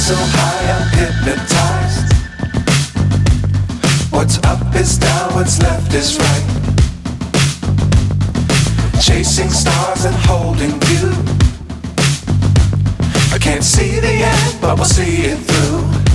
so high, I'm hypnotized. What's up is down, what's left is right. Chasing stars and holding you. I can't see the end, but we'll see it through.